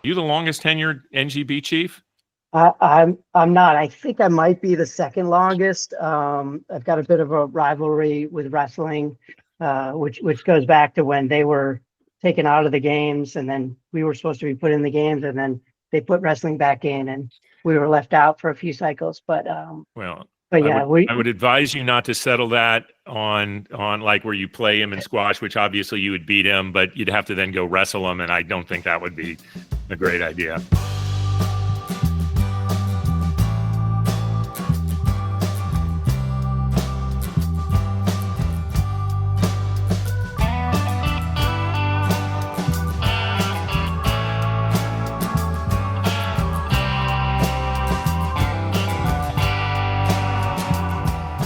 You the longest tenured NGB chief? I'm not. I think I might be the second longest. I've got a bit of a rivalry with wrestling, which goes back to when they were taken out of the games, and then we were supposed to be put in the games, and then they put wrestling back in, and we were left out for a few cycles. But yeah, I would advise you not to settle that on like where you play him in squash, which obviously you would beat him, but you'd have to then go wrestle him, and I don't think that would be a great idea.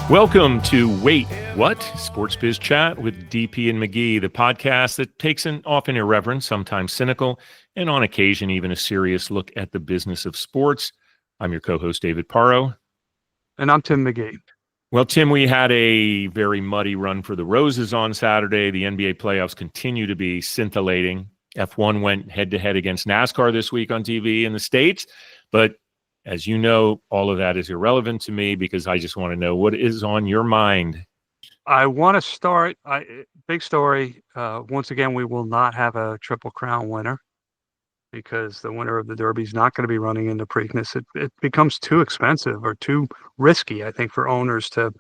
Welcome to Wait, What? Sports Biz Chat with DP and McGee, the podcast that takes an often irreverent, sometimes cynical, and on occasion even a serious look at the business of sports. I'm your co-host, David Parro. And I'm Tim McGee. Well, Tim, we had a very muddy run for the Roses on Saturday. The NBA playoffs continue to be scintillating. F1 went head-to-head against NASCAR this week on TV in the States, but as you know, all of that is irrelevant to me because I just want to know what is on your mind. I want to start, big story. Once again, we will not have a Triple Crown winner because the winner of the Derby is not going to be running into Preakness. It becomes too expensive or too risky, I think, for owners to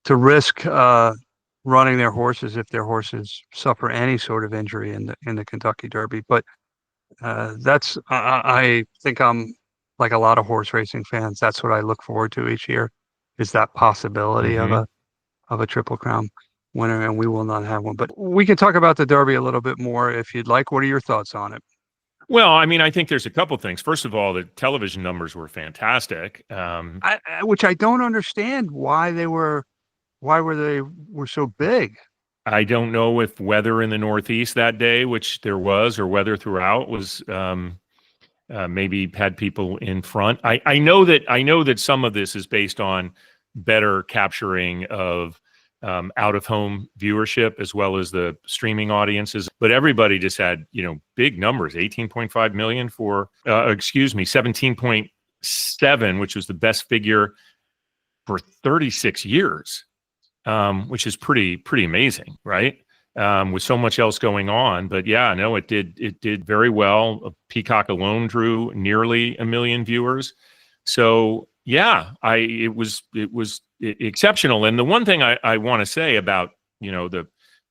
risk running their horses if their horses suffer any sort of injury in the Kentucky Derby. But I think I'm like a lot of horse racing fans. That's what I look forward to each year, is that possibility of a Triple Crown winner, and we will not have one. But we can talk about the Derby a little bit more if you'd like. What are your thoughts on it? Well, I mean, I think there's a couple things. First of all, the television numbers were fantastic, which I don't understand why they were so big. I don't know if weather in the Northeast that day, which there was, or weather throughout was maybe had people in front. I know that some of this is based on better capturing of out-of-home viewership as well as the streaming audiences. But everybody just had, big numbers, 18.5 million for, 17.7, which was the best figure for 36 years, which is pretty amazing, right? With so much else going on. But yeah, no, it did very well. Peacock alone drew nearly 1 million viewers. So yeah, it was exceptional. And the one thing I want to say about,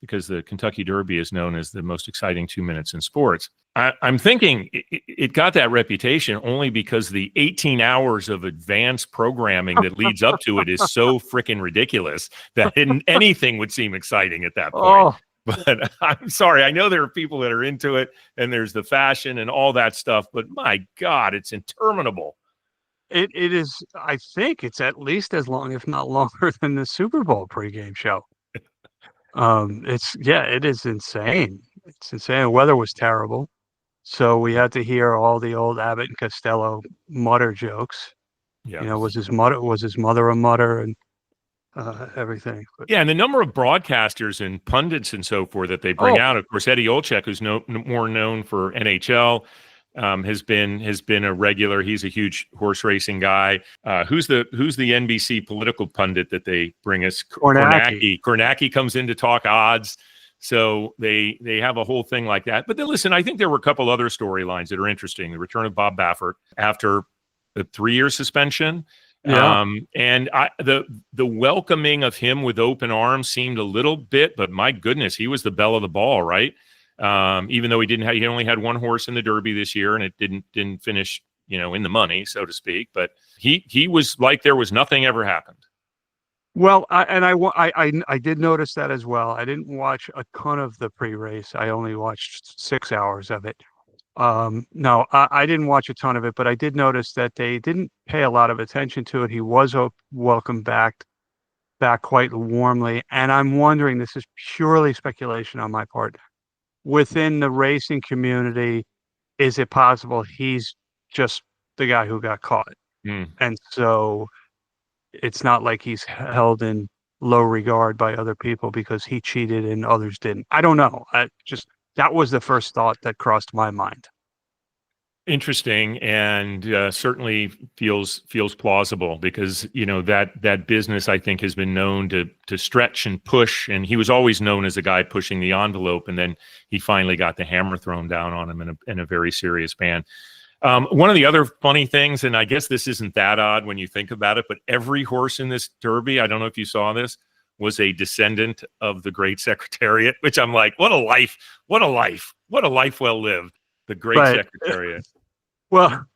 because the Kentucky Derby is known as the most exciting 2 minutes in sports, I'm thinking it got that reputation only because the 18 hours of advanced programming that leads up to it is so freaking ridiculous that anything would seem exciting at that point. Oh. But I'm sorry. I know there are people that are into it, and there's the fashion and all that stuff. But my God, it's interminable. It is. I think it's at least as long, if not longer, than the Super Bowl pregame show. It is insane. It's insane. The weather was terrible, so we had to hear all the old Abbott and Costello mutter jokes. Yeah, was his mother a mutter and everything. But yeah, and the number of broadcasters and pundits and so forth that they bring out. Of course, 𝘕𝘕𝘐𝑗𝑢, who's more known for NHL, has been a regular. He's a huge horse racing guy. Who's the NBC political pundit that they bring us? Kornacki comes in to talk odds. So they have a whole thing like that. But then listen, I think there were a couple other storylines that are interesting. The return of Bob Baffert after the 3-year suspension. Yeah. And the welcoming of him with open arms seemed a little bit, but my goodness, he was the belle of the ball, right? Even though he only had one horse in the Derby this year, and it didn't finish, in the money, so to speak. But he was like there was nothing ever happened. Well, I did notice that as well. I didn't watch a ton of the pre-race. I only watched 6 hours of it. No, I didn't watch a ton of it, but I did notice that they didn't pay a lot of attention to it. He was welcomed back quite warmly. And I'm wondering, this is purely speculation on my part, within the racing community, is it possible he's just the guy who got caught? And so it's not like he's held in low regard by other people because he cheated and others didn't. I don't know. That was the first thought that crossed my mind. Interesting, and certainly feels plausible, because that business, I think, has been known to stretch and push, and he was always known as a guy pushing the envelope, and then he finally got the hammer thrown down on him in a very serious ban. One of the other funny things, and I guess this isn't that odd when you think about it, but every horse in this Derby, I don't know if you saw this, was a descendant of the great Secretariat, which I'm like, what a life well lived. The great Right. Secretariat. Well,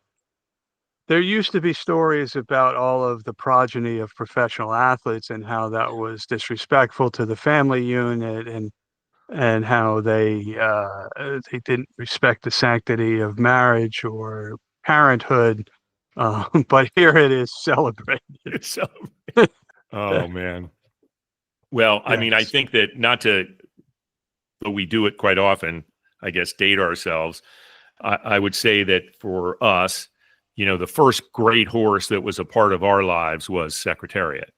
there used to be stories about all of the progeny of professional athletes and how that was disrespectful to the family unit, and how they didn't respect the sanctity of marriage or parenthood. But here it is celebrated. It's celebrated. Oh man. Well, I mean, I think that but we do it quite often, I guess, date ourselves. I would say that for us, the first great horse that was a part of our lives was Secretariat.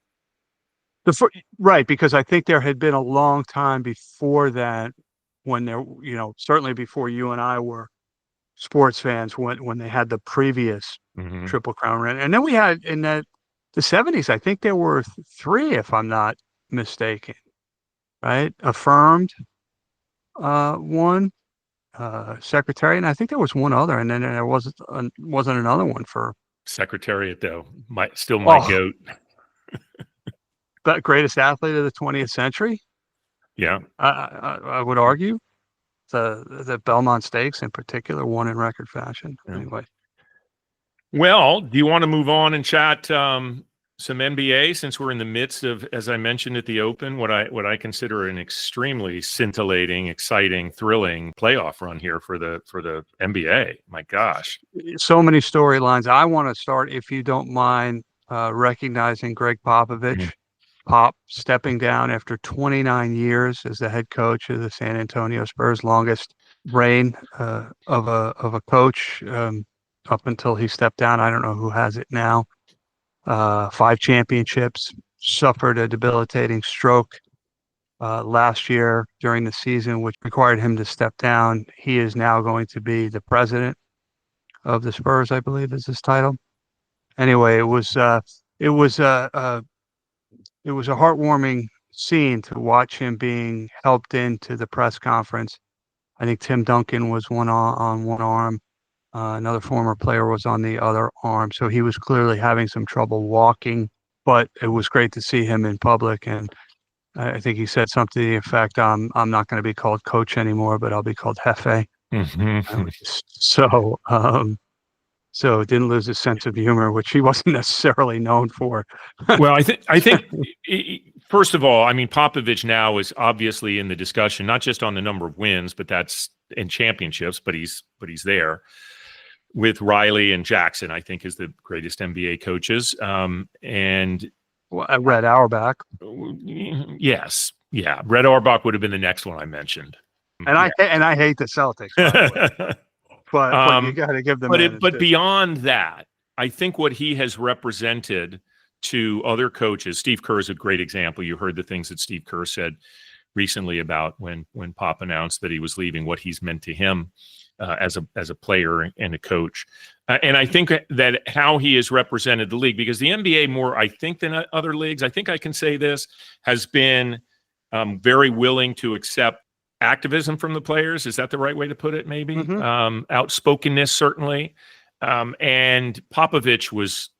Right, because I think there had been a long time before that, when there, certainly before you and I were sports fans, when they had the previous Triple Crown run. And then we had in the 70s, I think there were 3, if I'm not mistaken, right? Affirmed one. Secretariat, and I think there was one other, and then there wasn't another one for Secretariat, though. My goat. But greatest athlete of the 20th century. Yeah, I would argue the Belmont Stakes in particular won in record fashion. Yeah. Anyway, well, do you want to move on and chat some NBA, since we're in the midst of, as I mentioned at the Open, what I consider an extremely scintillating, exciting, thrilling playoff run here for the NBA. My gosh, so many storylines. I want to start, if you don't mind, recognizing Gregg Popovich. Pop stepping down after 29 years as the head coach of the San Antonio Spurs, longest reign of a coach up until he stepped down. I don't know who has it now. 5 championships, suffered a debilitating stroke last year during the season, which required him to step down. He is now going to be the president of the Spurs, I believe is his title. Anyway, it was a heartwarming scene to watch him being helped into the press conference. I think Tim Duncan was on one arm. Another former player was on the other arm. So he was clearly having some trouble walking, but it was great to see him in public. And I think he said something to the effect, I'm not going to be called coach anymore, but I'll be called Jefe. So didn't lose his sense of humor, which he wasn't necessarily known for. Well, I think first of all, I mean, Popovich now is obviously in the discussion, not just on the number of wins, but that's in championships, but he's there with Riley and Jackson, I think, is the greatest NBA coaches. And Red Auerbach. Yes. Yeah. Red Auerbach would have been the next one I mentioned. And I hate the Celtics, by the way. But you got to give them. But beyond that, I think what he has represented to other coaches, Steve Kerr is a great example. You heard the things that Steve Kerr said recently about when Pop announced that he was leaving, what he's meant to him as a player and a coach. And I think that how he has represented the league, because the NBA more, I think, than other leagues, I think I can say this, has been very willing to accept activism from the players. Is that the right way to put it? Maybe outspokenness, certainly. And Popovich was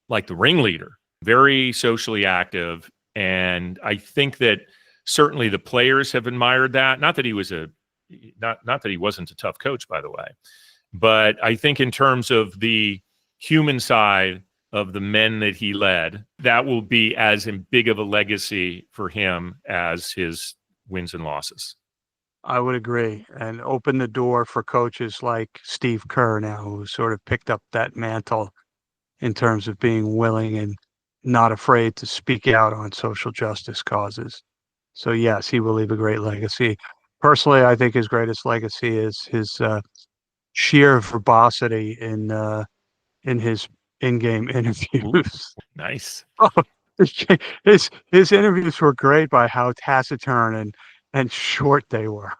like the ringleader, very socially active. And I think that certainly the players have admired that. Not that he was not that he wasn't a tough coach, by the way, but I think in terms of the human side of the men that he led, that will be as big of a legacy for him as his wins and losses. I would agree, and open the door for coaches like Steve Kerr now, who sort of picked up that mantle in terms of being willing and not afraid to speak out on social justice causes. So yes, he will leave a great legacy. Personally, I think his greatest legacy is his sheer verbosity in his in-game interviews. Nice. Oh, his interviews were great by how taciturn and short they were.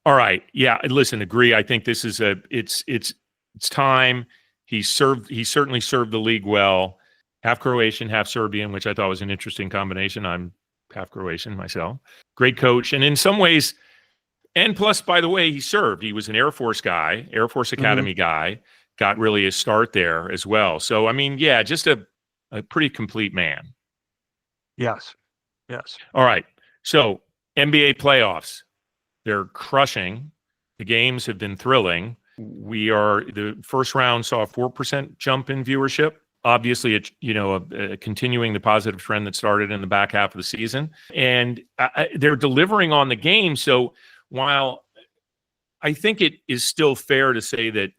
All right. Yeah. Listen, agree. I think this is it's It's time. He certainly served the league well. Half Croatian, half Serbian, which I thought was an interesting combination. I'm half Croatian myself. Great coach. And in some ways, and plus, by the way, he served. He was an Air Force guy, Air Force Academy guy, got really a start there as well. So, I mean, yeah, just a pretty complete man. Yes. Yes. All right. So, NBA playoffs, they're crushing. The games have been thrilling. The first round saw a 4% jump in viewership. Obviously, it's, continuing the positive trend that started in the back half of the season. And they're delivering on the game. So while I think it is still fair to say that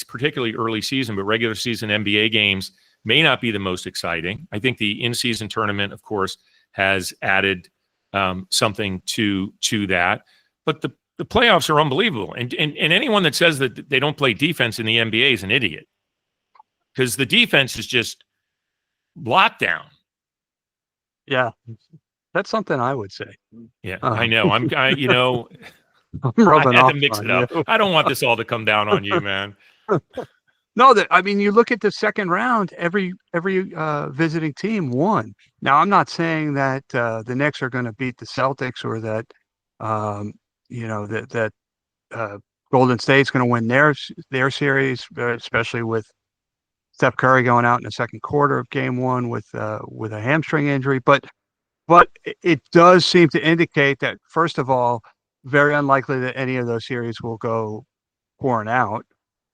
particularly early season, but regular season NBA games may not be the most exciting. I think the in-season tournament, of course, has added something to that. But the playoffs are unbelievable. And anyone that says that they don't play defense in the NBA is an idiot. Because the defense is just lockdown. Yeah. That's something I would say. Yeah, I know. I'm rubbing I had off to mix on it up. you. I don't want this all to come down on you, man. No, you look at the second round, every visiting team won. Now, I'm not saying that the Knicks are going to beat the Celtics or that Golden State's going to win their series, especially with Steph Curry going out in the second quarter of game one with a hamstring injury. But it does seem to indicate that, first of all, very unlikely that any of those series will go pouring out.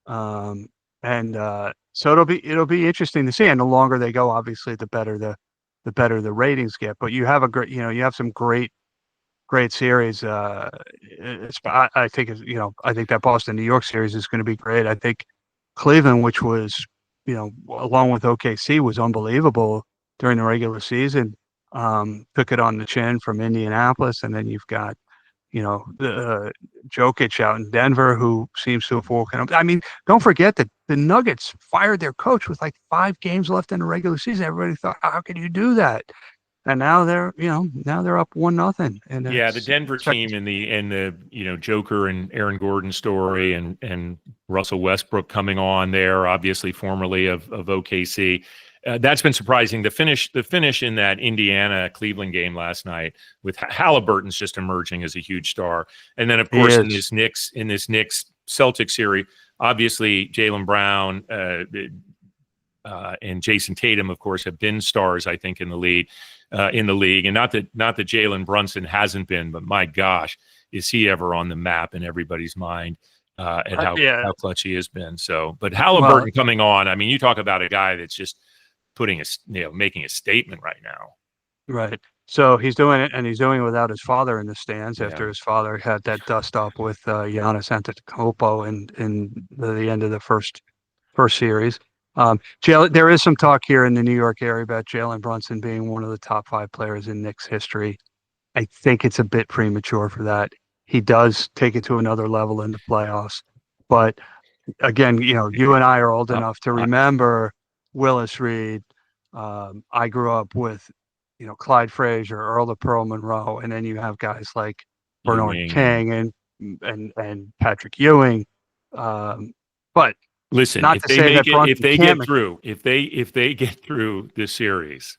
So it'll be interesting to see. And the longer they go, obviously, the better the ratings get. But you have you have some great series. I think that Boston New York series is going to be great. I think Cleveland, which was, along with OKC, was unbelievable during the regular season, took it on the chin from Indianapolis, and then you've got the Jokic out in Denver, who seems to have woken up. I mean, don't forget that the Nuggets fired their coach with like 5 games left in the regular season. Everybody thought, how can you do that? And now they're up 1-0. And yeah, the Denver team and the Joker and Aaron Gordon story and Russell Westbrook coming on there, obviously formerly of OKC. That's been surprising. The finish in that Indiana Cleveland game last night with Halliburton's just emerging as a huge star, and then of course in this Knicks Celtics series, obviously Jaylen Brown and Jason Tatum, of course, have been stars, I think, in the league, and not that Jalen Brunson hasn't been, but my gosh, is he ever on the map in everybody's mind? And how clutch he has been. So, but Halliburton coming on, I mean, you talk about a guy that's just making a statement right now. Right. So he's doing it, and he's doing it without his father in the stands after his father had that dust up with Giannis Antetokounmpo in the end of the first series. There is some talk here in the New York area about Jalen Brunson being one of the top 5 players in Knicks history. I think it's a bit premature for that. He does take it to another level in the playoffs. But again, you and I are old enough to remember Willis Reed. I grew up with, Clyde Frazier, Earl the Pearl Monroe, and then you have guys like Bernard King and Patrick Ewing. But listen, not to say that if they get through this series,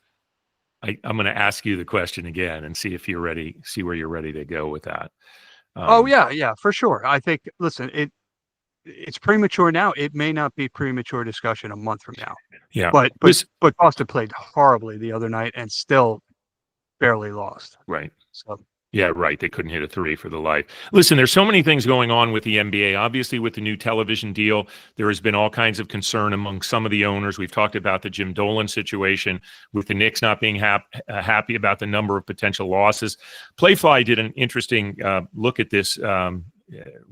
I'm going to ask you the question again and see if you're ready. See where you're ready to go with that. Yeah, for sure. I think. Listen, it's premature now. It may not be premature discussion a month from now. Yeah. But Boston played horribly the other night and still barely lost. Right. So yeah, right. They couldn't hit a 3 for the life. Listen, there's so many things going on with the NBA. Obviously, with the new television deal, there has been all kinds of concern among some of the owners. We've talked about the Jim Dolan situation with the Knicks not being happy about the number of potential losses. Playfly did an interesting look at this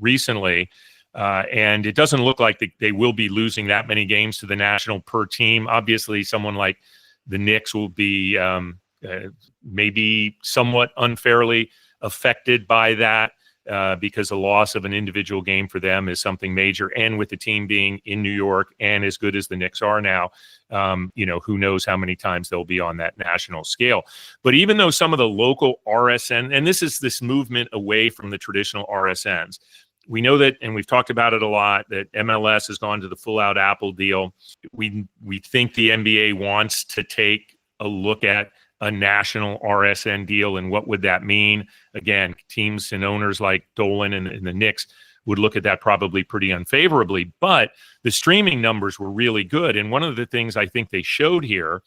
recently. And it doesn't look like they will be losing that many games to the National per team. Obviously, someone like the Knicks will be maybe somewhat unfairly affected by that because the loss of an individual game for them is something major. And with the team being in New York and as good as the Knicks are now, who knows how many times they'll be on that national scale. But even though some of the local RSN, and this is this movement away from the traditional RSNs, We know that, and we've talked about it a lot, that MLS has gone to the full-out Apple deal. We think the NBA wants to take a look at a national RSN deal, and what would that mean? Again, teams and owners like Dolan and the Knicks would look at that probably pretty unfavorably, but the streaming numbers were really good. And one of the things I think they showed here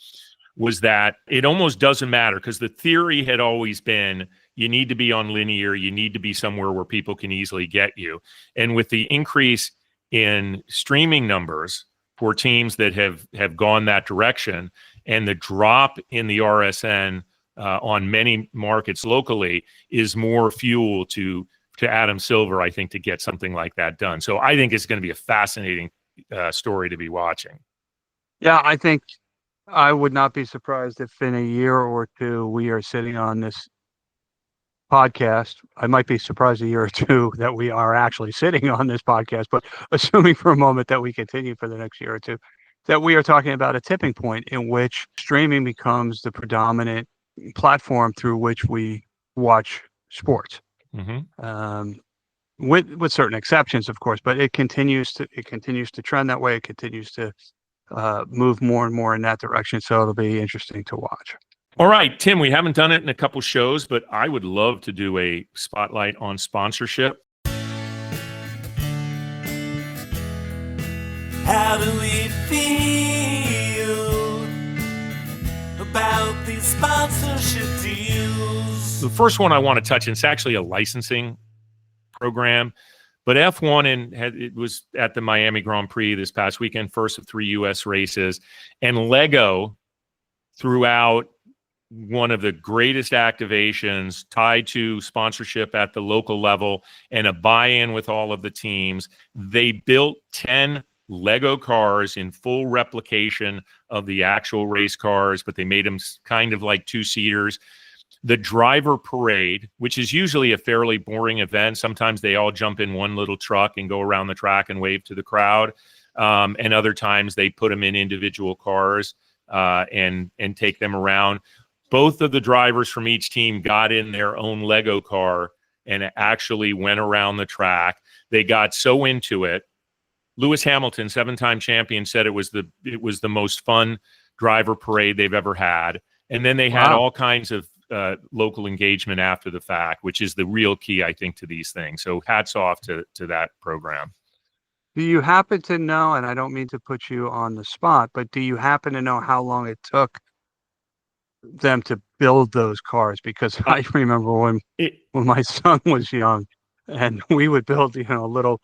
was that it almost doesn't matter, because the theory had always been you need to be on linear, you need to be somewhere where people can easily get you. And with the increase in streaming numbers for teams that have gone that direction, and the drop in the RSN on many markets locally is more fuel to Adam Silver, I think, to get something like that done. So I think it's going to be a fascinating story to be watching. Yeah, I think I would not be surprised if in a year or two we are sitting on this podcast. I might be surprised a year or two that we are actually sitting on this podcast, but assuming for a moment that we continue for the next year or two, that we are talking about a tipping point in which streaming becomes the predominant platform through which we watch sports. Mm-hmm. With certain exceptions, of course, but it continues to trend that way. It continues to move more and more in that direction. So it'll be interesting to watch. All right, Tim, we haven't done it in a couple shows, but I would love to do a spotlight on sponsorship. How do we feel about these sponsorship deals? The first one I want to touch, and it's actually a licensing program, but F1 it was at the Miami Grand Prix this past weekend, first of 3 U.S. races, and Lego throughout one of the greatest activations tied to sponsorship at the local level and a buy-in with all of the teams. They built 10 Lego cars in full replication of the actual race cars, but they made them kind of like two-seaters. The driver parade, which is usually a fairly boring event. Sometimes they all jump in one little truck and go around the track and wave to the crowd. And other times they put them in individual cars and take them around. Both of the drivers from each team got in their own Lego car and actually went around the track. They got so into it. Lewis Hamilton, 7-time champion, said it was the most fun driver parade they've ever had. And then they had all kinds of local engagement after the fact, which is the real key, I think, to these things. So hats off to that program. Do you happen to know, and I don't mean to put you on the spot, but do you happen to know how long it took them to build those cars? Because I remember when my son was young and we would build, a little,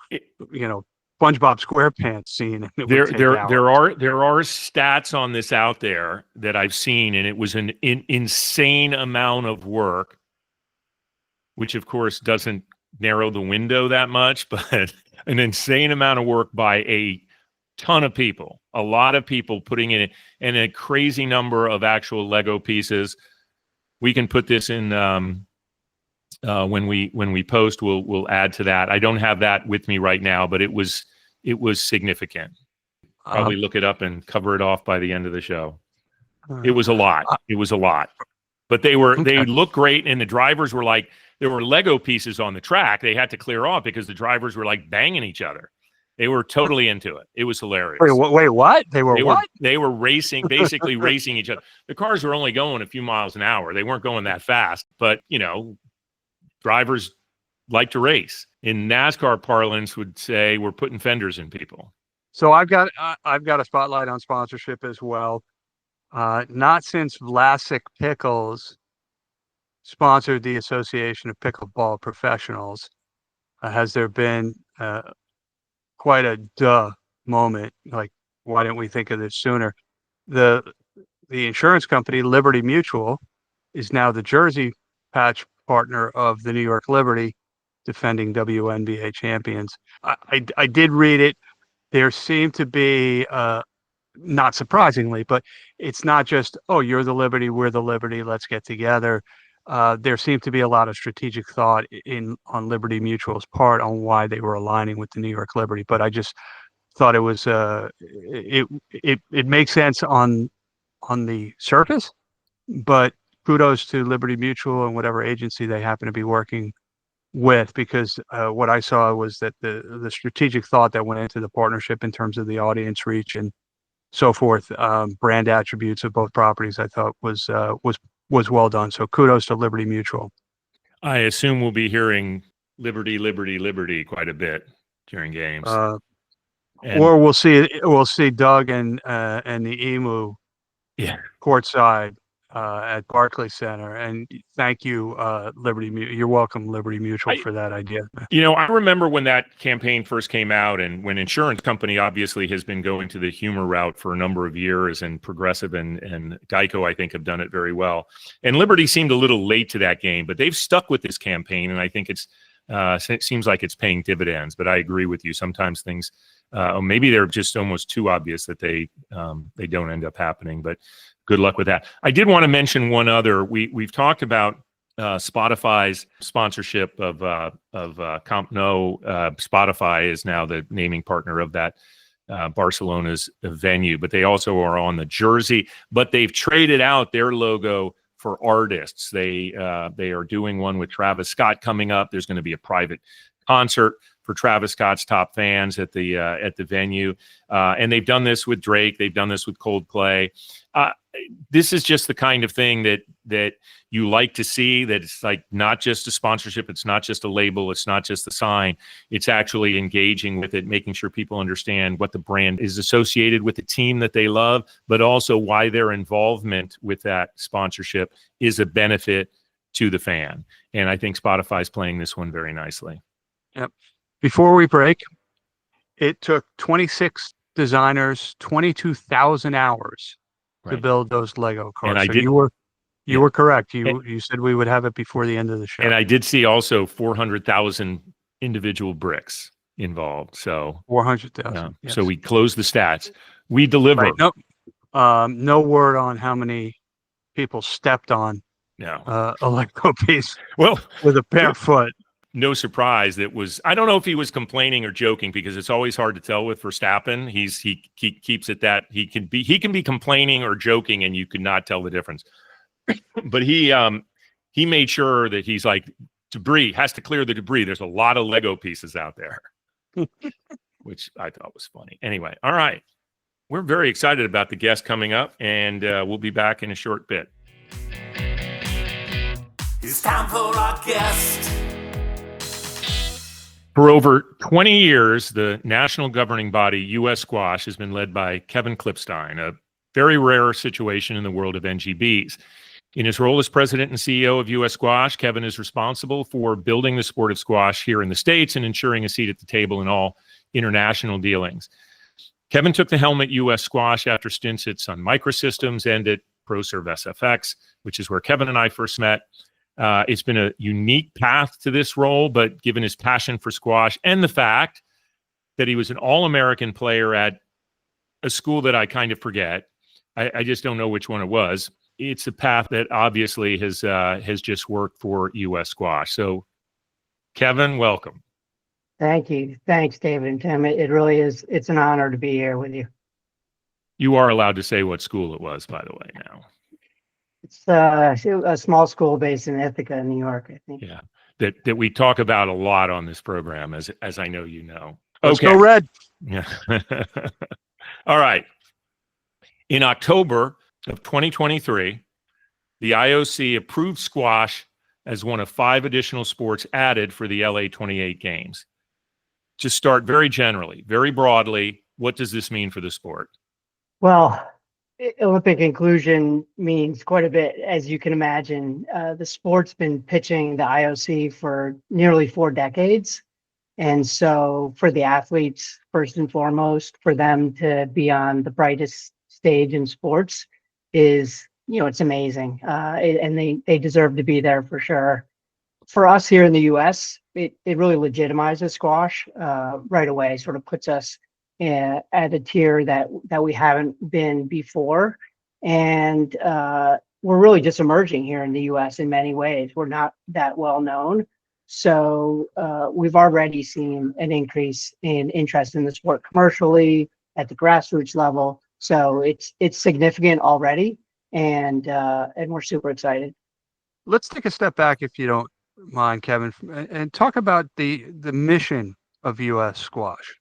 SpongeBob SquarePants scene. And there are stats on this out there that I've seen, and it was an insane amount of work, which of course doesn't narrow the window that much, but an insane amount of work by a ton of people, a lot of people putting in it, and a crazy number of actual Lego pieces. We can put this in when we post. We'll add to that. I don't have that with me right now, but it was significant. Probably look it up and cover it off by the end of the show. It was a lot. But they looked great, and the drivers were like, there were Lego pieces on the track they had to clear off because the drivers were like banging each other. They were totally into it. It was hilarious. Wait, what? They were racing, basically racing each other. The cars were only going a few miles an hour. They weren't going that fast, but drivers like to race. In NASCAR parlance would say we're putting fenders in people. So I've got a spotlight on sponsorship as well. Not since Vlasic Pickles sponsored the Association of Pickleball Professionals has there been quite a moment. Like, why didn't we think of this sooner? The insurance company Liberty Mutual is now the jersey patch partner of the New York Liberty, defending WNBA champions. I did read it. There seemed to be, not surprisingly, but it's not just, oh, you're the Liberty, we're the Liberty, let's get together. There seemed to be a lot of strategic thought on Liberty Mutual's part on why they were aligning with the New York Liberty. But I just thought it was it makes sense on the surface, but kudos to Liberty Mutual and whatever agency they happen to be working with, because what I saw was that the strategic thought that went into the partnership in terms of the audience reach and so forth, brand attributes of both properties, I thought was well done. So kudos to Liberty Mutual. I assume we'll be hearing Liberty, Liberty, Liberty quite a bit during games. Or we'll see Doug and the emu Yeah. courtside at Barclays Center. And thank you, Liberty. You're welcome, Liberty Mutual, for that idea. I remember when that campaign first came out, and when insurance company obviously has been going to the humor route for a number of years, and Progressive and Geico, I think, have done it very well. And Liberty seemed a little late to that game, but they've stuck with this campaign, and I think it seems like it's paying dividends. But I agree with you. Sometimes things, maybe they're just almost too obvious that they don't end up happening. But good luck with that. I did want to mention one other. We've talked about Spotify's sponsorship of Camp Nou. Spotify is now the naming partner of that Barcelona's venue, but they also are on the jersey. But they've traded out their logo for artists. They are doing one with Travis Scott coming up. There's going to be a private concert for Travis Scott's top fans at the venue, and they've done this with Drake. They've done this with Coldplay. This is just the kind of thing that you like to see. That it's like not just a sponsorship. It's not just a label. It's not just a sign. It's actually engaging with it, making sure people understand what the brand is associated with the team that they love, but also why their involvement with that sponsorship is a benefit to the fan. And I think Spotify's playing this one very nicely. Yep. Before we break, it took 26 designers, 22,000 hours to build those Lego cars. And I so did, you were correct. You said we would have it before the end of the show. And I did see also 400,000 individual bricks involved. So 400,000. Yes. So we closed the stats. We deliver. Right. No word on how many people stepped on a Lego piece. Well, with a bare foot. No surprise that was. I don't know if he was complaining or joking, because it's always hard to tell with Verstappen. He keeps it that he can be complaining or joking, and you could not tell the difference. But he made sure that he's like, debris has to clear the debris. There's a lot of Lego pieces out there, which I thought was funny. Anyway, all right, we're very excited about the guest coming up, and we'll be back in a short bit. It's time for our guest. For over 20 years, the national governing body, U.S. Squash, has been led by Kevin Klipstein, a very rare situation in the world of NGBs. In his role as president and CEO of U.S. Squash, Kevin is responsible for building the sport of squash here in the States and ensuring a seat at the table in all international dealings. Kevin took the helm at U.S. Squash after stints at Sun Microsystems and at ProServe SFX, which is where Kevin and I first met. It's been a unique path to this role, but given his passion for squash and the fact that he was an All-American player at a school that I kind of forget, I just don't know which one it was. It's a path that obviously has just worked for U.S. Squash. So, Kevin, welcome. Thank you. Thanks, David and Tim. It really is. It's an honor to be here with you. You are allowed to say what school it was, by the way, now. It's a small school based in Ithaca, New York, I think. Yeah, that we talk about a lot on this program, as I know you know. Let's go Red. Yeah. All right. In October of 2023, the IOC approved squash as one of 5 additional sports added for the LA 28 games. To start very generally, very broadly, what does this mean for the sport? Well, Olympic inclusion means quite a bit, as you can imagine. The sport's been pitching the IOC for nearly 4 decades. And so for the athletes, first and foremost, for them to be on the brightest stage in sports is, it's amazing. And they deserve to be there for sure. For us here in the U.S., it really legitimizes squash right away, sort of puts us at a tier that we haven't been before. And we're really just emerging here in the U.S. in many ways. We're not that well known. So we've already seen an increase in interest in the sport commercially at the grassroots level. So it's significant already, and we're super excited. Let's take a step back, if you don't mind, Kevin, and talk about the mission of U.S. Squash.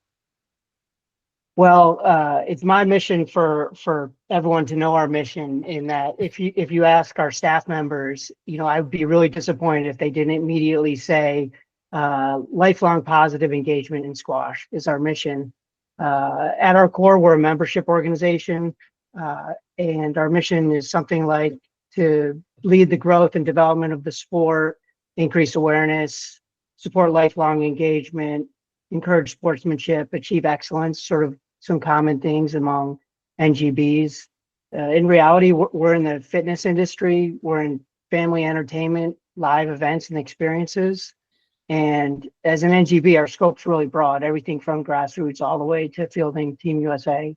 Well, it's my mission for everyone to know our mission. In that, if you ask our staff members, I would be really disappointed if they didn't immediately say, lifelong positive engagement in squash is our mission. At our core, we're a membership organization, and our mission is something like to lead the growth and development of the sport, increase awareness, support lifelong engagement, encourage sportsmanship, achieve excellence, sort of some common things among NGBs. In reality, we're in the fitness industry, we're in family entertainment, live events and experiences. And as an NGB, our scope's really broad, everything from grassroots all the way to fielding Team USA.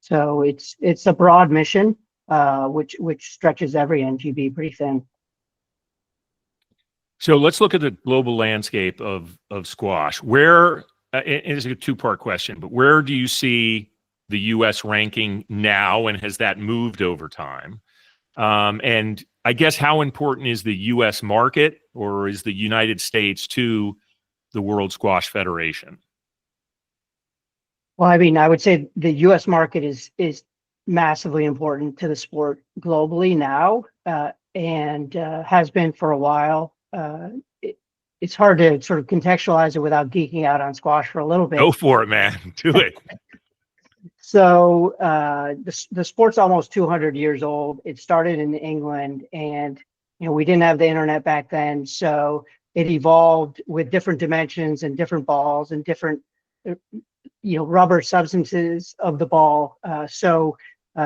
So it's a broad mission, which stretches every NGB pretty thin. So let's look at the global landscape of squash. Where, it's a two-part question, but where do you see the U.S. ranking now, and has that moved over time? And I guess how important is the U.S. market, or is the United States to the World Squash Federation? Well, I mean, I would say the U.S. market is massively important to the sport globally now, and has been for a while. It's hard to sort of contextualize it without geeking out on squash for a little bit. Go for it, man. Do it. So the sport's almost 200 years old. It started in England, and we didn't have the internet back then, so it evolved with different dimensions and different balls and different rubber substances of the ball. So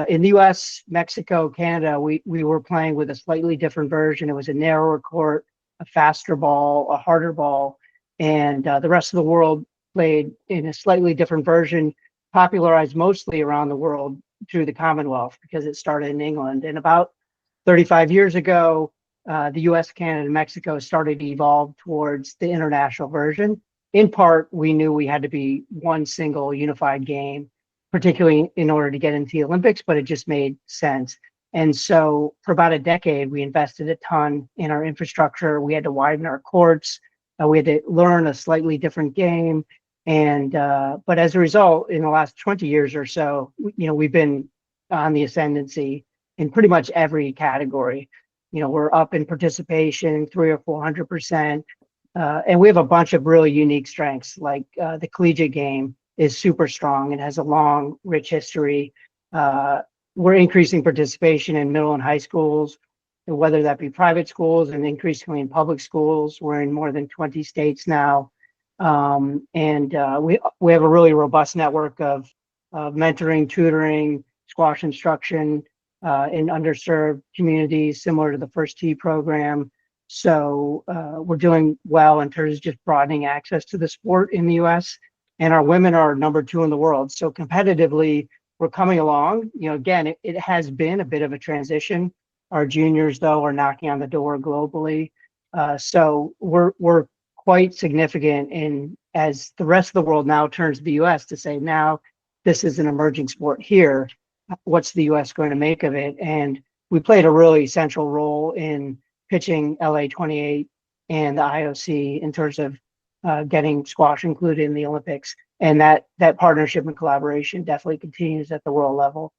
in the U.S., Mexico, Canada, we were playing with a slightly different version. It was a narrower court, a faster ball, a harder ball, and the rest of the world played in a slightly different version, popularized mostly around the world through the Commonwealth because it started in England. And about 35 years ago, the U.S., Canada, and Mexico started to evolve towards the international version. In part, we knew we had to be one single unified game, particularly in order to get into the Olympics, but it just made sense. And so for about a decade, we invested a ton in our infrastructure. We had to widen our courts. We had to learn a slightly different game. And but as a result, in the last 20 years or so, we've been on the ascendancy in pretty much every category. We're up in participation 300 or 400%. And we have a bunch of really unique strengths, like the collegiate game is super strong and has a long, rich history. We're increasing participation in middle and high schools, and whether that be private schools and increasingly in public schools. We're in more than 20 states now. And we have a really robust network of mentoring, tutoring, squash instruction in underserved communities, similar to the First Tee program. So we're doing well in terms of just broadening access to the sport in the U.S. And our women are number 2 in the world. So competitively, we're coming along. Again, it has been a bit of a transition. Our juniors, though, are knocking on the door globally. So we're quite significant in, as the rest of the world now turns to the U.S. to say, now this is an emerging sport here. What's the U.S. going to make of it? And we played a really central role in pitching LA28 and the IOC in terms of getting squash included in the Olympics. And that partnership and collaboration definitely continues at the world level.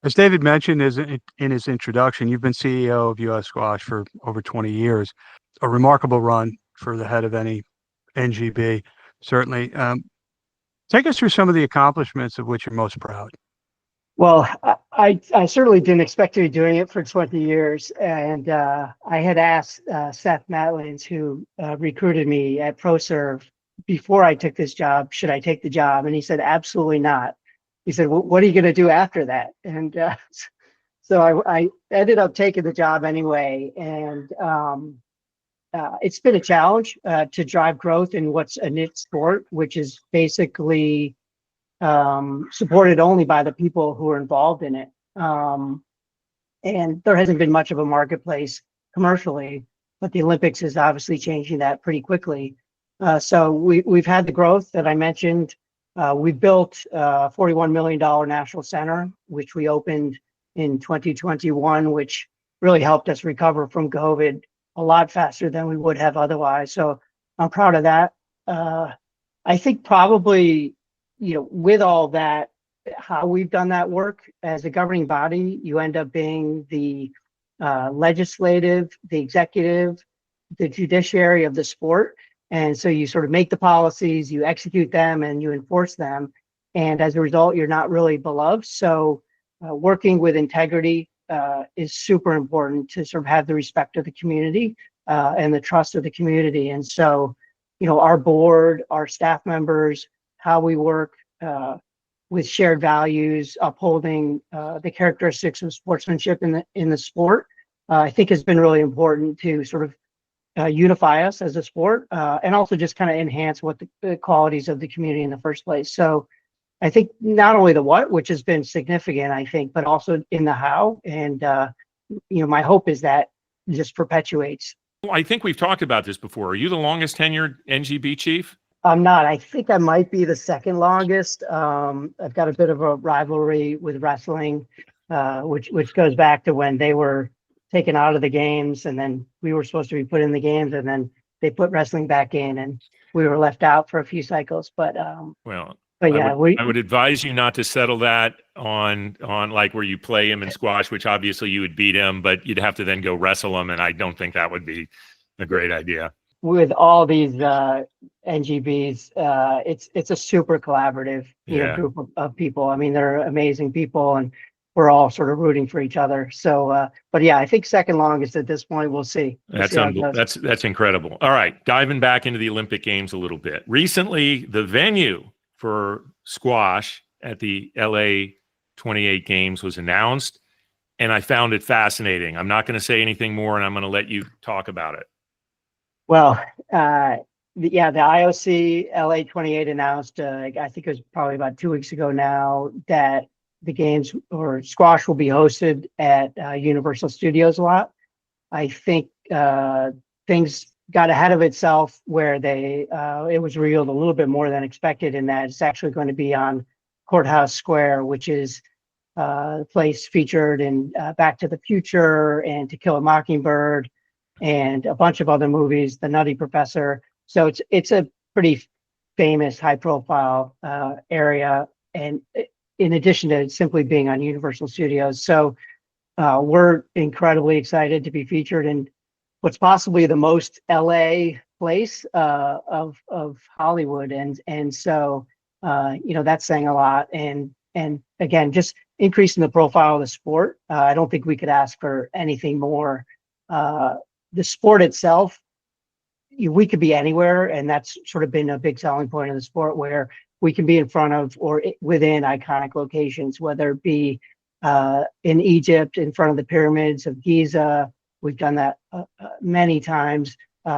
As David mentioned in his introduction, you've been CEO of U.S. Squash for over 20 years, a remarkable run for the head of any NGB, certainly. Take us through some of the accomplishments of which you're most proud. Well, I certainly didn't expect to be doing it for 20 years. And I had asked Seth Matlins, who recruited me at ProServe, before I took this job, should I take the job? And he said, absolutely not. He said, well, what are you going to do after that? And so I ended up taking the job anyway. And it's been a challenge to drive growth in what's a niche sport, which is basically supported only by the people who are involved in it. And there hasn't been much of a marketplace commercially, but the Olympics is obviously changing that pretty quickly. So we've had the growth that I mentioned. We built a $41 million national center, which we opened in 2021, which really helped us recover from COVID a lot faster than we would have otherwise. So I'm proud of that. I think probably, with all that, how we've done that work as a governing body, you end up being the legislative, the executive, the judiciary of the sport. And so you sort of make the policies, you execute them, and you enforce them. And as a result, you're not really beloved. So working with integrity is super important to sort of have the respect of the community and the trust of the community. And so, our board, our staff members, how we work with shared values, upholding the characteristics of sportsmanship in the sport, I think has been really important to sort of unify us as a sport, and also just kind of enhance what the qualities of the community in the first place. So I think not only the what, which has been significant, I think, but also in the how. And, my hope is that just perpetuates. Well, I think we've talked about this before. Are you the longest tenured NGB chief? I'm not. I think I might be the second longest. I've got a bit of a rivalry with wrestling, which goes back to when they were taken out of the games, and then we were supposed to be put in the games, and then they put wrestling back in, and we were left out for a few cycles. But yeah, I would advise you not to settle that on like where you play him in squash, which obviously you would beat him, but you'd have to then go wrestle him, and I don't think that would be a great idea. With all these NGBs, it's a super collaborative group of people. I mean, they're amazing people, and we're all sort of rooting for each other. So, but yeah, I think second longest at this point. We'll see. That's incredible. All right, diving back into the Olympic Games a little bit. Recently, the venue for squash at the LA 28 Games was announced, and I found it fascinating. I'm not going to say anything more, and I'm going to let you talk about it. Well, the IOC LA 28 announced, I think it was probably about 2 weeks ago now, that the games or squash will be hosted at Universal Studios a lot. I think things got ahead of itself where it was revealed a little bit more than expected, in that it's actually going to be on Courthouse Square, which is the place featured in Back to the Future and To Kill a Mockingbird and a bunch of other movies, The Nutty Professor. So it's a pretty famous, high-profile area, and in addition to simply being on Universal Studios. So we're incredibly excited to be featured in what's possibly the most LA place of Hollywood, and so that's saying a lot. And again, just increasing the profile of the sport. I don't think we could ask for anything more. The sport itself, we could be anywhere, and that's sort of been a big selling point of the sport, where we can be in front of or within iconic locations, whether it be in Egypt, in front of the pyramids of Giza. We've done that many times.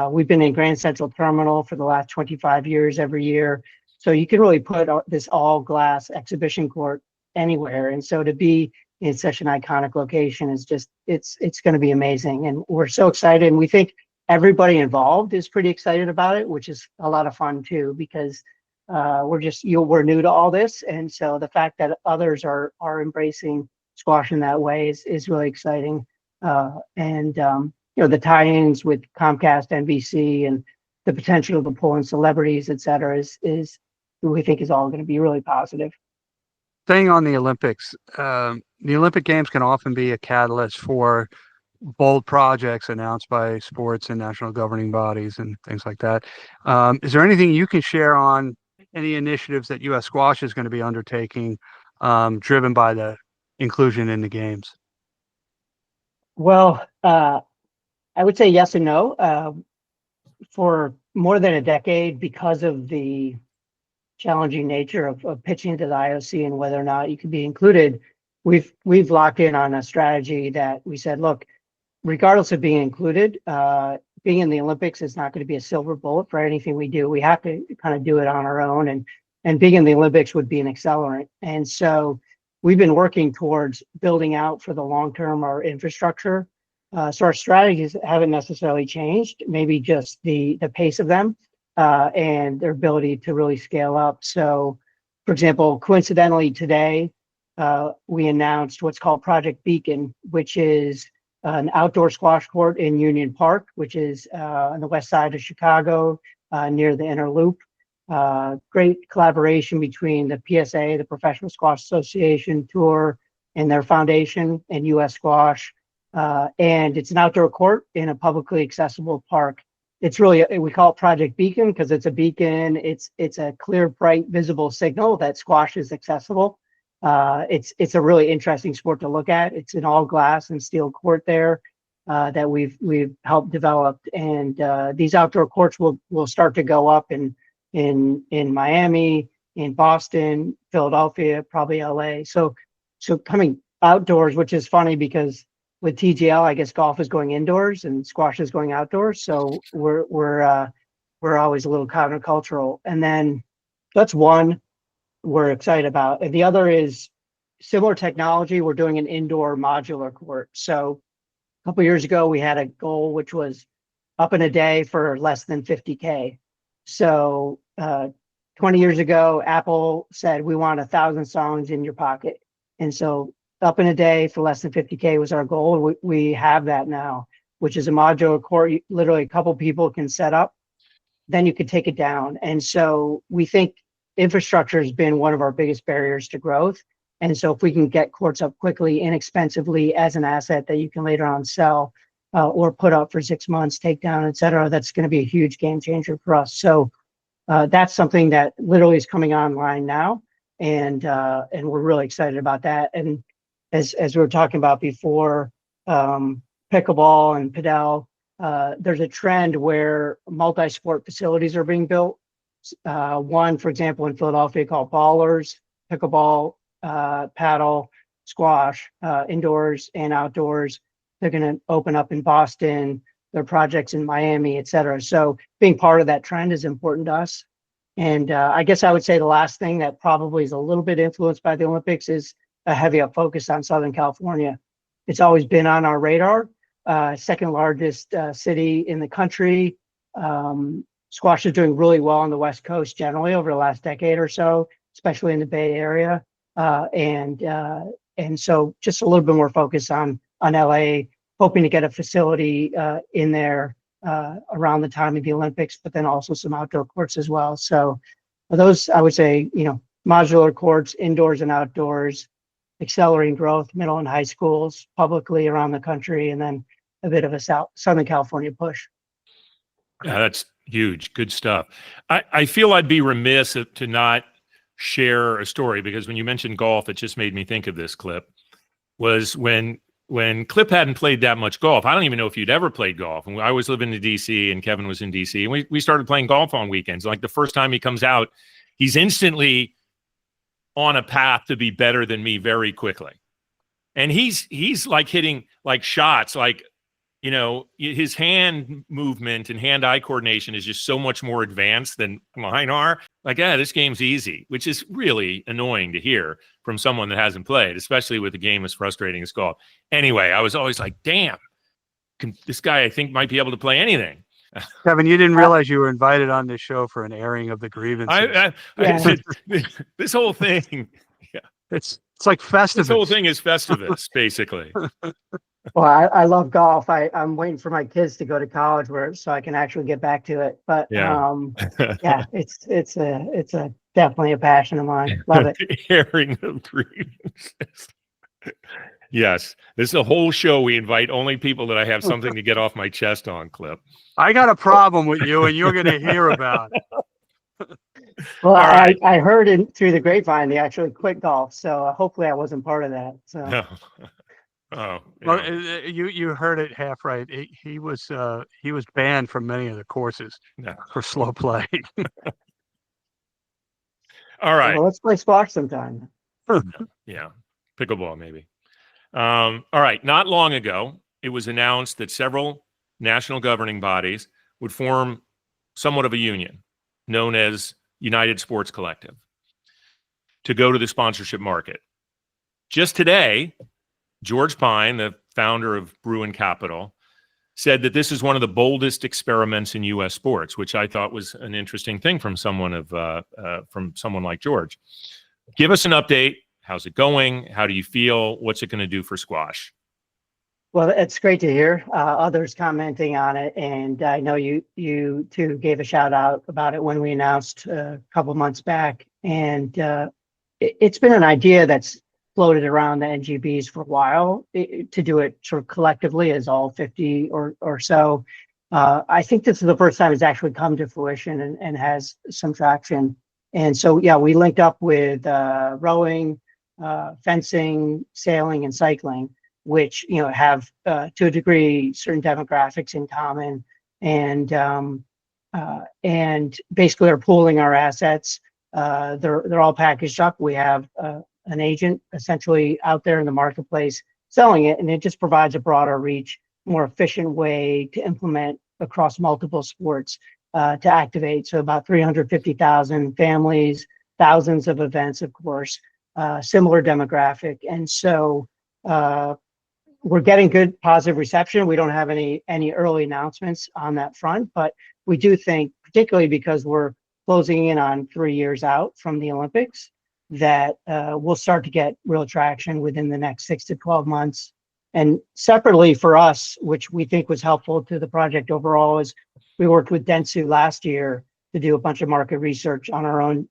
We've been in Grand Central Terminal for the last 25 years every year. So you can really put this all glass exhibition court anywhere. And so to be in such an iconic location is just, it's going to be amazing. And we're so excited. And we think everybody involved is pretty excited about it, which is a lot of fun too, because we're new to all this. And so the fact that others are embracing squash in that way is really exciting. The tie-ins with Comcast, NBC, and the potential to pull in celebrities, et cetera, is we think is all going to be really positive. Staying on the Olympics, the Olympic Games can often be a catalyst for bold projects announced by sports and national governing bodies and things like that. Is there anything you can share on any initiatives that U.S. Squash is going to be undertaking, driven by the inclusion in the games? Well, I would say yes and no. For more than a decade, because of the challenging nature of pitching to the IOC and whether or not you can be included, we've locked in on a strategy that we said, look, regardless of being included, being in the Olympics is not going to be a silver bullet for anything we do. We have to kind of do it on our own, and being in the Olympics would be an accelerant. And so we've been working towards building out for the long term our infrastructure. So our strategies haven't necessarily changed, maybe just the pace of them and their ability to really scale up. So, for example, coincidentally today, we announced what's called Project Beacon, which is an outdoor squash court in Union Park, which is on the west side of Chicago, near the Inner Loop. Great collaboration between the PSA, the Professional Squash Association Tour, and their foundation, and U.S. Squash. And it's an outdoor court in a publicly accessible park. It's really, we call it Project Beacon because it's a beacon. It's a clear, bright, visible signal that squash is accessible. It's a really interesting sport to look at. It's an all glass and steel court there that we've helped develop. And these outdoor courts will start to go up in Miami, in Boston, Philadelphia, probably LA. So coming outdoors, which is funny because with TGL, I guess golf is going indoors and squash is going outdoors. So we're always a little countercultural. And then that's one we're excited about. And the other is similar technology. We're doing an indoor modular court. So a couple of years ago, we had a goal which was up in a day for less than 50K. So 20 years ago, Apple said we want 1,000 songs in your pocket. And so up in a day for less than 50K was our goal. We have that now, which is a modular court. Literally a couple people can set up, then you could take it down. And so we think infrastructure has been one of our biggest barriers to growth. And so if we can get courts up quickly, inexpensively as an asset that you can later on sell or put up for 6 months, take down, et cetera, that's going to be a huge game changer for us. So that's something that literally is coming online now. And we're really excited about that. And as we were talking about before, pickleball and padel, there's a trend where multi-sport facilities are being built. One, for example, in Philadelphia called Ballers, pickleball, paddle, squash, indoors and outdoors. They're going to open up in Boston. There are projects in Miami, et cetera. So being part of that trend is important to us. And I guess I would say the last thing that probably is a little bit influenced by the Olympics is a heavy focus on Southern California. It's always been on our radar. Second largest city in the country. Squash is doing really well on the West Coast generally over the last decade or so, especially in the Bay Area. And so just a little bit more focus on LA, hoping to get a facility in there around the time of the Olympics, but then also some outdoor courts as well. So those, I would say, modular courts, indoors and outdoors, accelerating growth, middle and high schools, publicly around the country, and then a bit of a Southern California push. Yeah, that's huge. Good stuff. I feel I'd be remiss to not share a story, because when you mentioned golf, it just made me think of this clip. Was when Clip hadn't played that much golf. I don't even know if you'd ever played golf. And I was living in DC and Kevin was in DC, and we started playing golf on weekends. Like the first time he comes out, he's instantly on a path to be better than me very quickly. And he's like hitting like shots, like, his hand movement and hand-eye coordination is just so much more advanced than mine are. Like, this game's easy, which is really annoying to hear from someone that hasn't played, especially with a game as frustrating as golf. Anyway, I was always like, damn, this guy I think might be able to play anything. Kevin, you didn't realize you were invited on this show for an airing of the grievances. This whole thing, it's like Festivus. This whole thing is Festivus, basically. Well, I love golf. I'm waiting for my kids to go to college so I can actually get back to it. But it's definitely a passion of mine. Love it. Airing of grievances. Yes, this is a whole show. We invite only people that I have something to get off my chest on, Clip. I got a problem with you, and you're going to hear about it. Well, right. I heard through the grapevine they actually quit golf, so hopefully I wasn't part of that. So. No. Oh, yeah. Well, you heard it half right. He was banned from many of the courses for slow play. All right. Well, let's play squash sometime. Yeah, pickleball maybe. All right. Not long ago, it was announced that several national governing bodies would form somewhat of a union known as United Sports Collective to go to the sponsorship market. Just today, George Pine, the founder of Bruin Capital, said that this is one of the boldest experiments in U.S. sports, which I thought was an interesting thing from someone like George. Give us an update. How's it going? How do you feel? What's it going to do for squash? Well, it's great to hear others commenting on it, and I know you too gave a shout out about it when we announced a couple months back. And it's been an idea that's floated around the NGBs for a while, to do it sort of collectively as all 50 or so. I think this is the first time it's actually come to fruition and has some traction. And so, yeah, we linked up with rowing, fencing, sailing, and cycling, which have to a degree certain demographics in common, and basically are pooling our assets. They're all packaged up. We have an agent essentially out there in the marketplace selling it, and it just provides a broader reach, more efficient way to implement across multiple sports, to activate. So about 350,000 families, thousands of events, of course, similar demographic. And so we're getting good positive reception. We don't have any early announcements on that front, but we do think, particularly because we're closing in on 3 years out from the Olympics, that we'll start to get real traction within the next 6 to 12 months. And separately for us, which we think was helpful to the project overall, is we worked with 𝘚𝘲𝘶𝘢𝘴𝘩 last year to do a bunch of market research on our own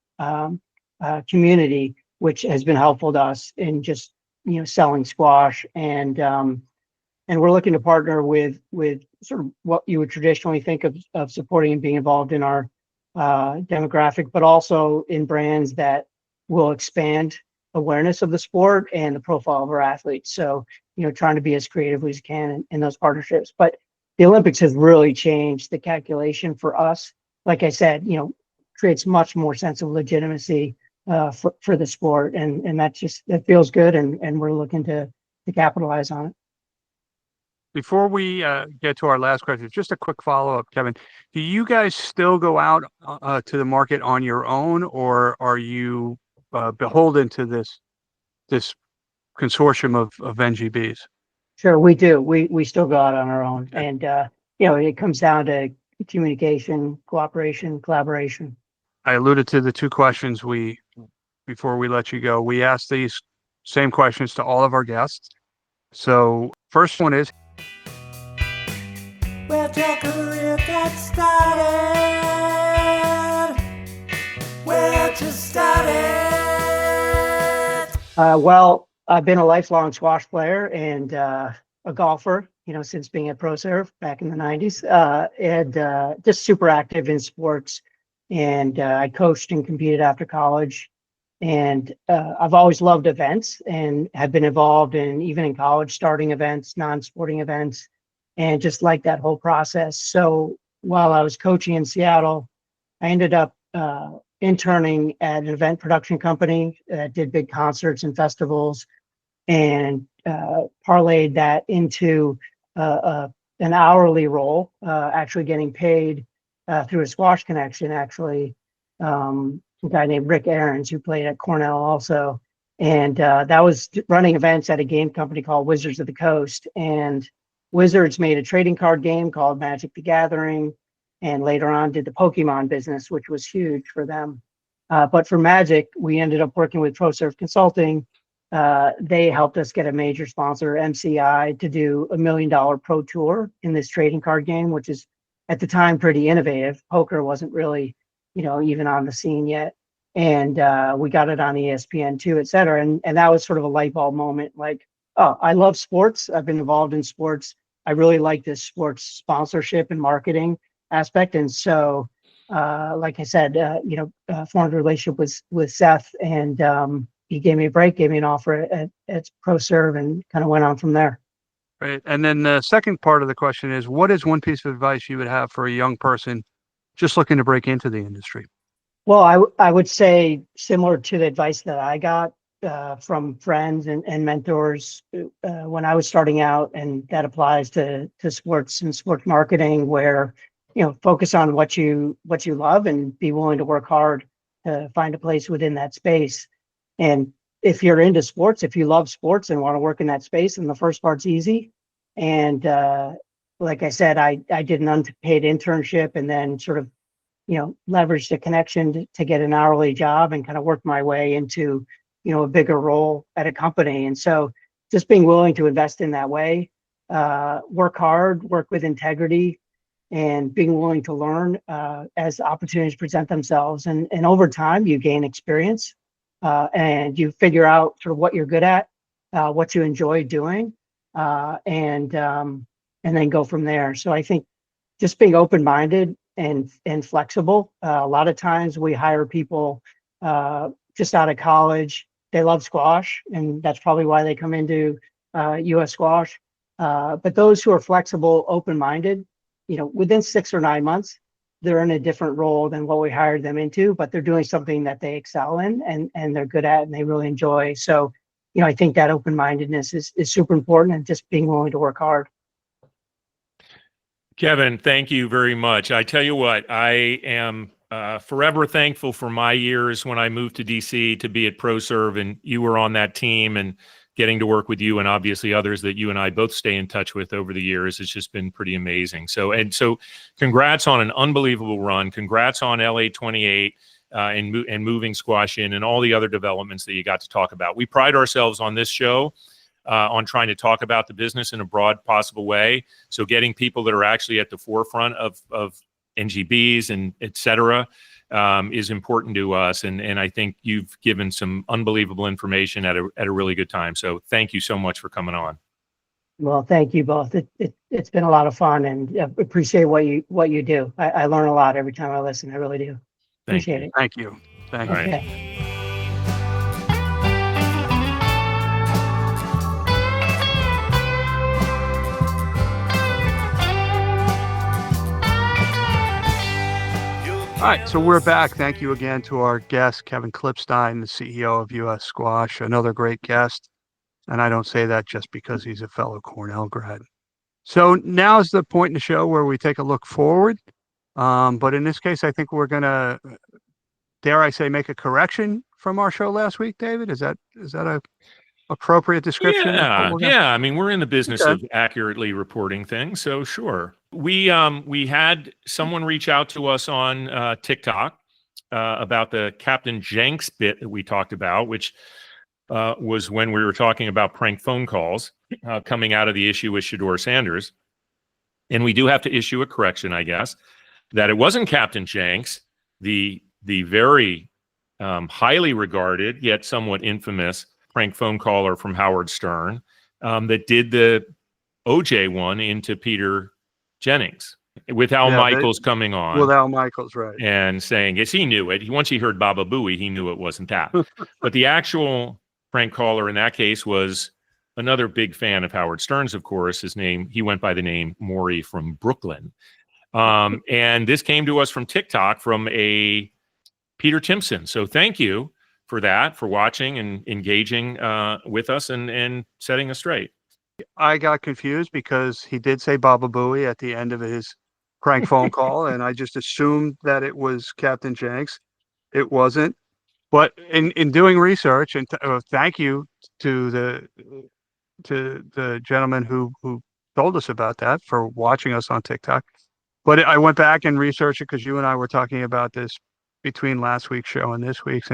community, which has been helpful to us in just selling squash. And we're looking to partner with sort of what you would traditionally think of supporting and being involved in our demographic, but also in brands that will expand awareness of the sport and the profile of our athletes. So, trying to be as creatively as we can in those partnerships. But the Olympics has really changed the calculation for us. Like I said, creates much more sense of legitimacy for the sport, and that feels good, and we're looking to capitalize on it. Before we get to our last question, just a quick follow-up, Kevin. Do you guys still go out to the market on your own, or are you beholden to this consortium of NGBs? Sure, we do. We still go out on our own, and it comes down to communication, cooperation, collaboration. I alluded to the two questions before we let you go. We asked these same questions to all of our guests. So first one is, where'd your career get started? Where'd you start it? Well, I've been a lifelong squash player and a golfer, since being at ProServe back in the 90s, and just super active in sports. And I coached and competed after college. And I've always loved events and have been involved even in college, starting events, non-sporting events, and just like that whole process. So while I was coaching in Seattle, I ended up interning at an event production company that did big concerts and festivals, and parlayed that into an hourly role, actually getting paid through a squash connection, actually. A guy named Rick Ahrens, who played at Cornell also. And that was running events at a game company called Wizards of the Coast. And Wizards made a trading card game called Magic the Gathering, and later on did the Pokemon business, which was huge for them. But for Magic, we ended up working with ProServe Consulting. They helped us get a major sponsor, MCI, to do $1 million pro tour in this trading card game, which is at the time pretty innovative. Poker wasn't really even on the scene yet. And we got it on ESPN2, et cetera. And that was sort of a light bulb moment, like, oh, I love sports. I've been involved in sports. I really like this sports sponsorship and marketing aspect. And so, like I said, formed a relationship with Seth, and he gave me a break, gave me an offer at ProServe, and kind of went on from there. Right. And then the second part of the question is, what is one piece of advice you would have for a young person just looking to break into the industry? Well, I would say similar to the advice that I got from friends and mentors when I was starting out, and that applies to sports and sports marketing, where focus on what you love and be willing to work hard to find a place within that space. And if you're into sports, if you love sports and want to work in that space, then the first part's easy. And like I said, I did an unpaid internship, and then sort of leveraged a connection to get an hourly job, and kind of worked my way into a bigger role at a company. And so just being willing to invest in that way, work hard, work with integrity, and being willing to learn as opportunities present themselves. And over time, you gain experience and you figure out sort of what you're good at, what you enjoy doing, and then go from there. So I think just being open-minded and flexible. A lot of times we hire people just out of college. They love squash, and that's probably why they come into U.S. Squash. But those who are flexible, open-minded, within 6 or 9 months, they're in a different role than what we hired them into, but they're doing something that they excel in and they're good at and they really enjoy. So, I think that open-mindedness is super important, and just being willing to work hard. Kevin, thank you very much. I tell you what, I am forever thankful for my years when I moved to DC to be at ProServe, and you were on that team, and getting to work with you and obviously others that you and I both stay in touch with over the years. It's just been pretty amazing. So congrats on an unbelievable run. Congrats on LA28 and moving squash in, and all the other developments that you got to talk about. We pride ourselves on this show on trying to talk about the business in a broad possible way. So getting people that are actually at the forefront of NGBs and et cetera is important to us. And I think you've given some unbelievable information at a really good time. So thank you so much for coming on. Well, thank you both. It's been a lot of fun, and appreciate what you do. I learn a lot every time I listen. I really do. Appreciate it. Thank you. Thank you. Okay. All right, so we're back. Thank you again to our guest, Kevin Klipstein, the CEO of U.S. Squash, another great guest. And I don't say that just because he's a fellow Cornell grad. So now is the point in the show where we take a look forward. But in this case, I think we're going to, dare I say, make a correction from our show last week, David? Is that a appropriate description? Yeah. I mean, we're in the business of accurately reporting things, so sure. We had someone reach out to us on TikTok about the Captain Jenks bit that we talked about, which was when we were talking about prank phone calls coming out of the issue with Shedeur Sanders. And we do have to issue a correction, I guess, that it wasn't Captain Jenks, the very highly regarded yet somewhat infamous prank phone caller from Howard Stern that did the OJ one into Peter Jennings with Al Michaels coming on. With Al Michaels, right. And saying, yes, he knew it. Once he heard Baba Booey, he knew it wasn't that. But the actual prank caller in that case was another big fan of Howard Stern's, of course. He went by the name Maury from Brooklyn. And this came to us from TikTok from a Peter Timpson. So thank you for that, for watching and engaging with us and setting us straight. I got confused because he did say Baba Booey at the end of his prank phone call, and I just assumed that it was Captain Jenks. It wasn't. But in doing research, and thank you to the gentleman who told us about that, for watching us on TikTok. But I went back and researched it because you and I were talking about this between last week's show and this week's,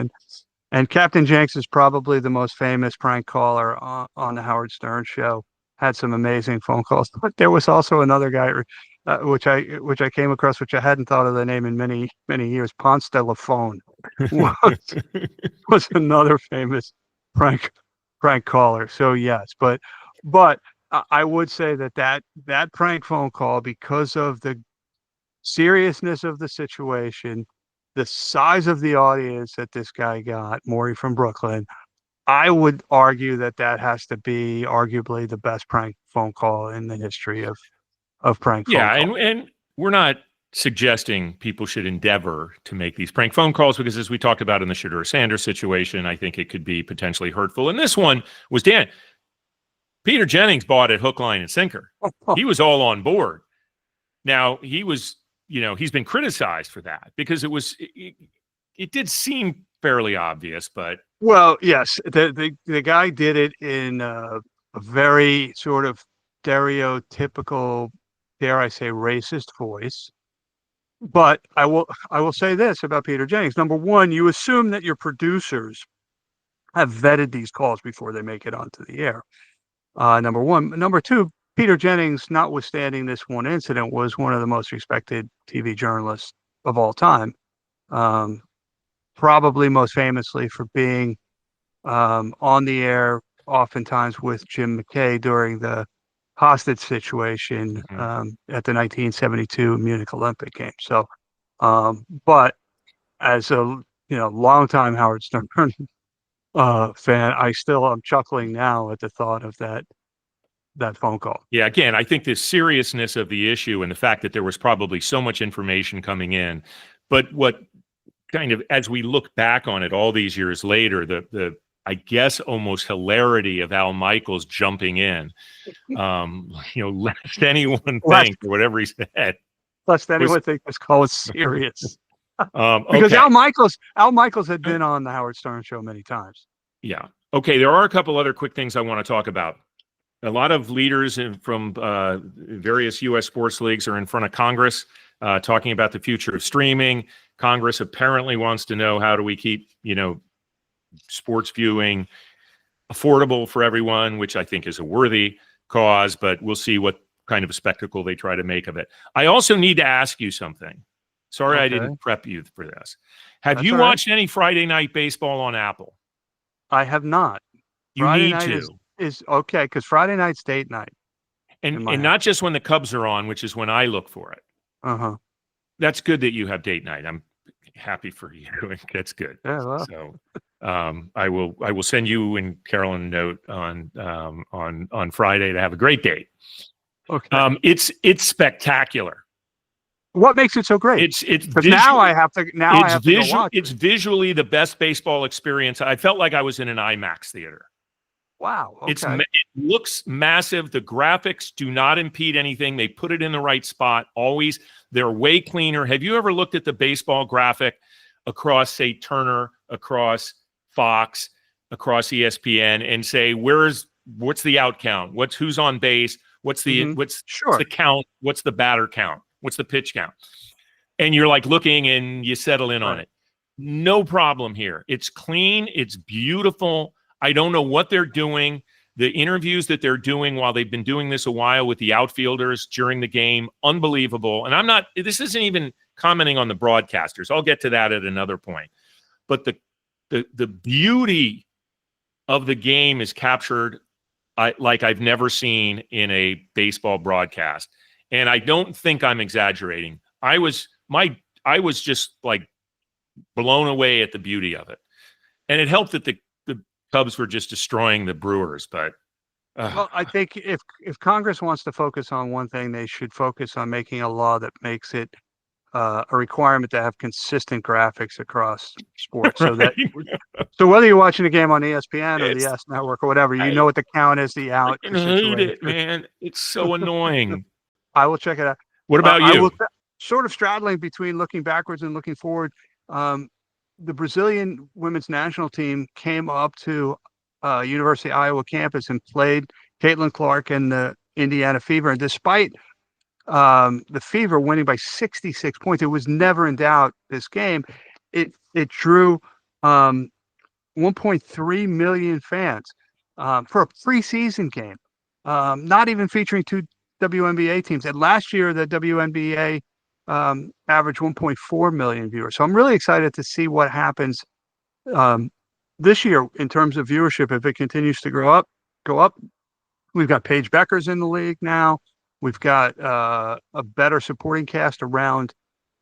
and Captain Jenks is probably the most famous prank caller on the Howard Stern show. Had some amazing phone calls, but there was also another guy, which I came across, which I hadn't thought of the name in many years. Ponce de la Phone was another famous prank caller. So yes, but I would say that prank phone call, because of the seriousness of the situation, the size of the audience that this guy got, Maury from Brooklyn, I would argue that has to be arguably the best prank phone call in the history of prank phone calls. And we're not suggesting people should endeavor to make these prank phone calls, because as we talked about in the Shedeur Sanders situation, I think it could be potentially hurtful. And this one was Peter Jennings bought it hook, line, and sinker. He was all on board. Now he was, he's been criticized for that because it did seem fairly obvious, but well, yes, the guy did it in a very sort of stereotypical, dare I say, racist voice. But I will say this about Peter Jennings. Number one, you assume that your producers have vetted these calls before they make it onto the air. Number one. Number two, Peter Jennings, notwithstanding this one incident, was one of the most respected TV journalists of all time. Probably most famously for being on the air oftentimes with Jim McKay during the hostage situation at the 1972 Munich Olympic Games. So, but as a longtime Howard Stern fan, I'm chuckling now at the thought of that phone call. Yeah, again, I think the seriousness of the issue and the fact that there was probably so much information coming in, but what kind of, as we look back on it all these years later, the I guess almost hilarity of Al Michaels jumping in, lest anyone think or whatever he said. Lest anyone think this call is serious. Because okay. Al Michaels had been on the Howard Stern show many times. Yeah. Okay. There are a couple other quick things I want to talk about. A lot of leaders from various U.S. sports leagues are in front of Congress talking about the future of streaming. Congress apparently wants to know, how do we keep, sports viewing affordable for everyone, which I think is a worthy cause, but we'll see what kind of a spectacle they try to make of it. I also need to ask you something. Sorry, I didn't prep you for this. Have you watched any Friday Night Baseball on Apple? I have not. You need to. Is okay, because Friday night's date night. And not just when the Cubs are on, which is when I look for it. That's good that you have date night. I'm happy for you. That's good. Yeah, well. So I will send you and Carolyn a note on Friday to have a great date. Okay. It's spectacular. What makes it so great? It's now I have to go watch it's visually the best baseball experience. I felt like I was in an IMAX theater. Wow. Okay. It looks massive. The graphics do not impede anything. They put it in the right spot always. They're way cleaner. Have you ever looked at the baseball graphic across, say, Turner, across Fox, across ESPN, and say, what's the out count? Who's on base? What's the count? What's the batter count? What's the pitch count? And you're like looking and you settle in on it. No problem here. It's clean. It's beautiful. I don't know what they're doing. The interviews that they're doing while they've been doing this a while with the outfielders during the game, unbelievable. And this isn't even commenting on the broadcasters. I'll get to that at another point. But the beauty of the game is captured like I've never seen in a baseball broadcast. And I don't think I'm exaggerating. I was just like blown away at the beauty of it. And it helped that the Cubs were just destroying the Brewers, but well, I think if Congress wants to focus on one thing, they should focus on making a law that makes it a requirement to have consistent graphics across sports. Right. So whether you're watching a game on ESPN or the S Network or whatever, you know what the count is, the out. I hate it, man. It's so annoying. I will check it out. What about you? Sort of straddling between looking backwards and looking forward. The Brazilian women's national team came up to University of Iowa campus and played Caitlin Clark and the Indiana Fever. And despite the Fever winning by 66 points, it was never in doubt this game. It drew 1.3 million fans for a preseason game, not even featuring two WNBA teams. And last year, the WNBA average 1.4 million viewers. So I'm really excited to see what happens this year in terms of viewership. If it continues to go up. We've got Paige Beckers in the league now. We've got a better supporting cast around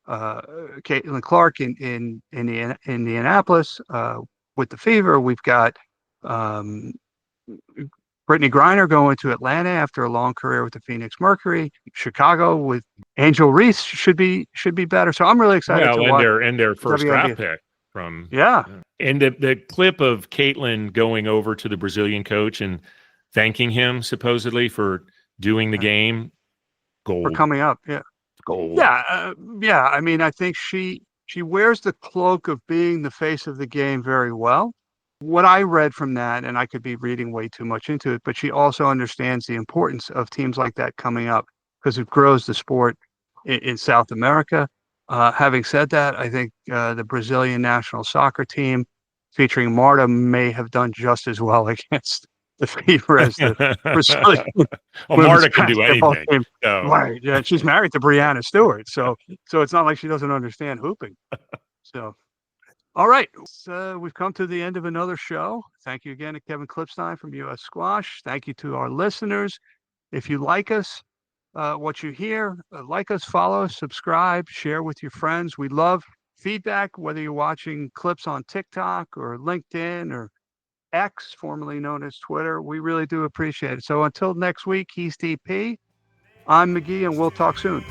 Caitlin Clark in Indianapolis with the Fever. We've got Brittany Griner going to Atlanta after a long career with the Phoenix Mercury. Chicago with Angel Reese should be better. So I'm really excited to watch. And their first draft pick from and the clip of Caitlin going over to the Brazilian coach and thanking him supposedly for doing the game. Gold. For coming up, Gold. Yeah. I mean, I think she wears the cloak of being the face of the game very well. What I read from that, and I could be reading way too much into it, but she also understands the importance of teams like that coming up because it grows the sport in South America. Having said that, I think the Brazilian national soccer team featuring Marta may have done just as well against the fever as the Brazilian well, women's Marta can do basketball anything. team. So. Right. Yeah. She's married to Brianna Stewart. So it's not like she doesn't understand hooping. So, all right. So we've come to the end of another show. Thank you again to Kevin Klipstein from U.S. Squash. Thank you to our listeners. If you like us, what you hear, like us, follow us, subscribe, share with your friends. We love feedback, whether you're watching clips on TikTok or LinkedIn or X, formerly known as Twitter. We really do appreciate it. So until next week, he's DP. I'm McGee, and we'll talk soon.